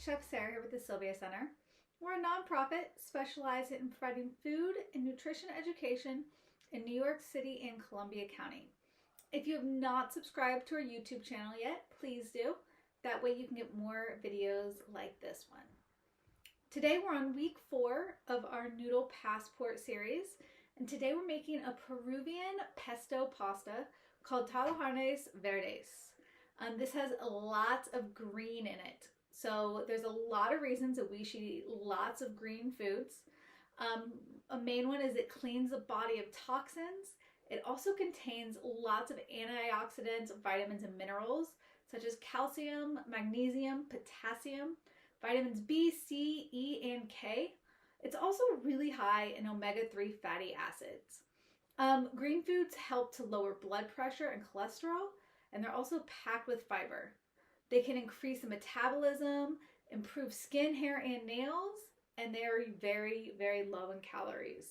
Chef Sarah here with the Sylvia Center. We're a nonprofit specialized in providing food and nutrition education in New York City and Columbia County. If you have not subscribed to our YouTube channel yet, please do. That way you can get more videos like this one. Today we're on week 4 of our Noodle Passport series, and today we're making a Peruvian pesto pasta called Tallarines Verdes. This has lots of green in it. So there's a lot of reasons that we should eat lots of green foods. A main one is it cleans the body of toxins. It also contains lots of antioxidants, vitamins, and minerals, such as calcium, magnesium, potassium, vitamins B, C, E, and K. It's also really high in omega-3 fatty acids. Green foods help to lower blood pressure and cholesterol, and they're also packed with fiber. They can increase the metabolism, improve skin, hair, and nails, and they're very, very low in calories.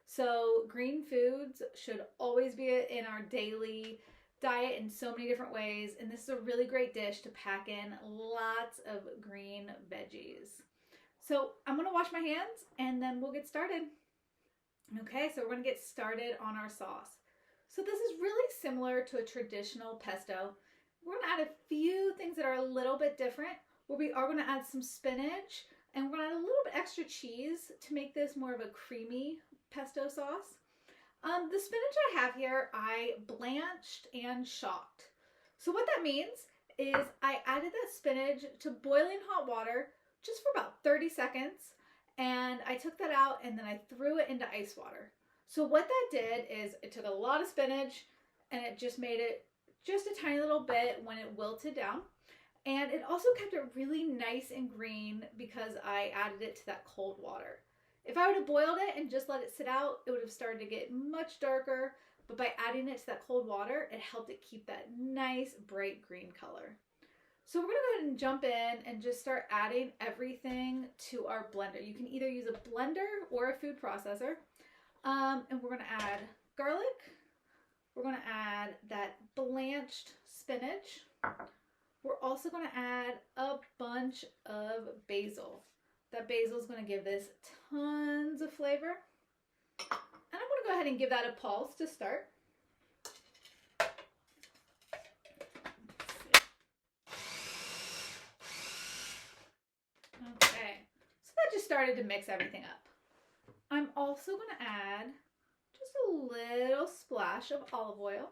So green foods should always be in our daily diet in so many different ways, and this is a really great dish to pack in lots of green veggies. So I'm going to wash my hands and then we'll get started. Okay, so we're going to get started on our sauce. So this is really similar to a traditional pesto. We're going to add a few things that are a little bit different, where we are going to add some spinach, and we're going to add a little bit extra cheese to make this more of a creamy pesto sauce. The spinach I have here, I blanched and shocked. So what that means is I added that spinach to boiling hot water just for about 30 seconds, and I took that out and then I threw it into ice water. So what that did is it took a lot of spinach and it just made it just a tiny little bit when it wilted down. And it also kept it really nice and green because I added it to that cold water. If I would have boiled it and just let it sit out, it would have started to get much darker. But by adding it to that cold water, it helped it keep that nice bright green color. So we're going to go ahead and jump in and just start adding everything to our blender. You can either use a blender or a food processor. And we're going to add garlic. We're going to add that blanched spinach. We're also going to add a bunch of basil. That basil is going to give this tons of flavor. And I'm going to go ahead and give that a pulse to start. Okay, so that just started to mix everything up. I'm also going to add just a little splash of olive oil.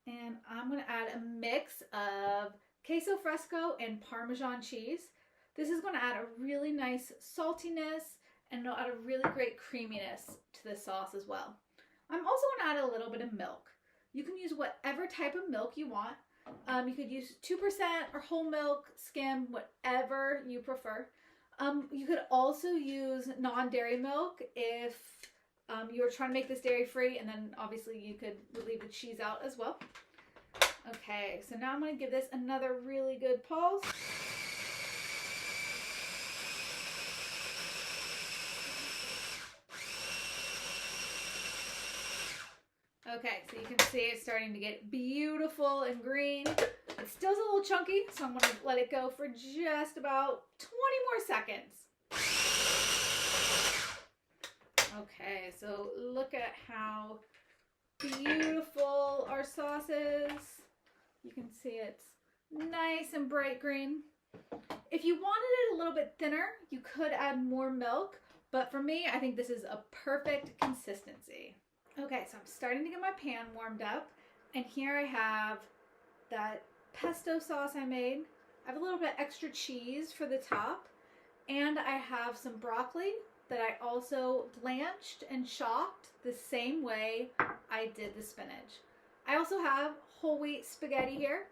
And I'm going to add a mix of queso fresco and parmesan cheese. This is going to add a really nice saltiness and it'll add a really great creaminess to the sauce as well. I'm also going to add a little bit of milk. You can use whatever type of milk you want. You could use 2% or whole milk, skim, whatever you prefer. You could also use non-dairy milk if you were trying to make this dairy free, and then obviously you could leave the cheese out as well. Okay, so now I'm going to give this another really good pulse. Okay, so you can see it's starting to get beautiful and green. It still is a little chunky, so I'm going to let it go for just about 20 more seconds. Okay, so look at how beautiful our sauce is. You can see it's nice and bright green. If you wanted it a little bit thinner, you could add more milk, but for me, I think this is a perfect consistency. Okay, so I'm starting to get my pan warmed up, and here I have that pesto sauce I made. I have a little bit extra cheese for the top, and I have some broccoli that I also blanched and shocked the same way I did the spinach. I also have whole wheat spaghetti here.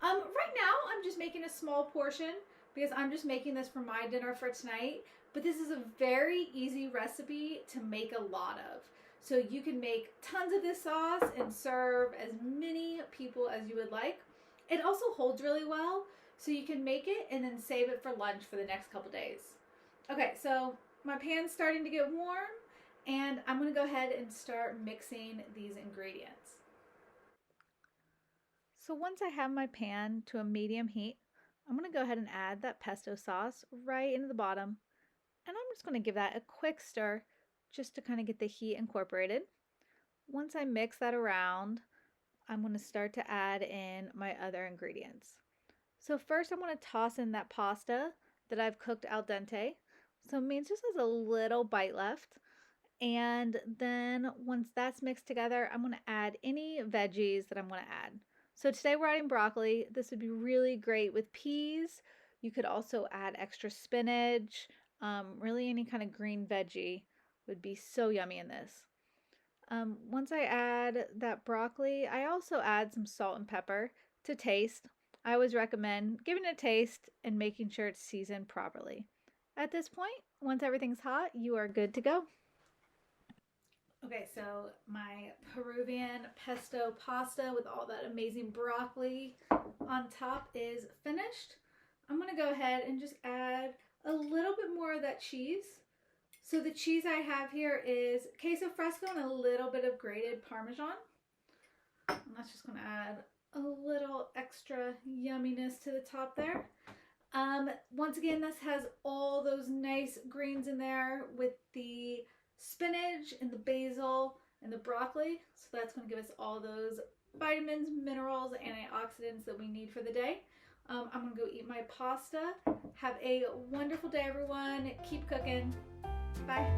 Right now I'm just making a small portion because I'm just making this for my dinner for tonight, but this is a very easy recipe to make a lot of. So you can make tons of this sauce and serve as many people as you would like. It also holds really well, so you can make it and then save it for lunch for the next couple days. Okay, so my pan's starting to get warm, and I'm going to go ahead and start mixing these ingredients. So once I have my pan to a medium heat, I'm going to go ahead and add that pesto sauce right into the bottom. And I'm just going to give that a quick stir just to kind of get the heat incorporated. Once I mix that around, I'm going to start to add in my other ingredients. So first I'm going to toss in that pasta that I've cooked al dente. So it means just has a little bite left. And then once that's mixed together, I'm going to add any veggies that I'm going to add. So today we're adding broccoli. This would be really great with peas. You could also add extra spinach. Really any kind of green veggie would be so yummy in this. Once I add that broccoli, I also add some salt and pepper to taste. I always recommend giving it a taste and making sure it's seasoned properly. At this point, once everything's hot, you are good to go. Okay, so my Peruvian pesto pasta with all that amazing broccoli on top is finished. I'm going to go ahead and just add a little bit more of that cheese. So the cheese I have here is queso fresco and a little bit of grated parmesan. And that's just going to add a little extra yumminess to the top there. Once again, this has all those nice greens in there with the spinach and the basil and the broccoli. So that's going to give us all those vitamins, minerals, antioxidants that we need for the day. I'm going to go eat my pasta. Have a wonderful day, everyone. Keep cooking. Bye.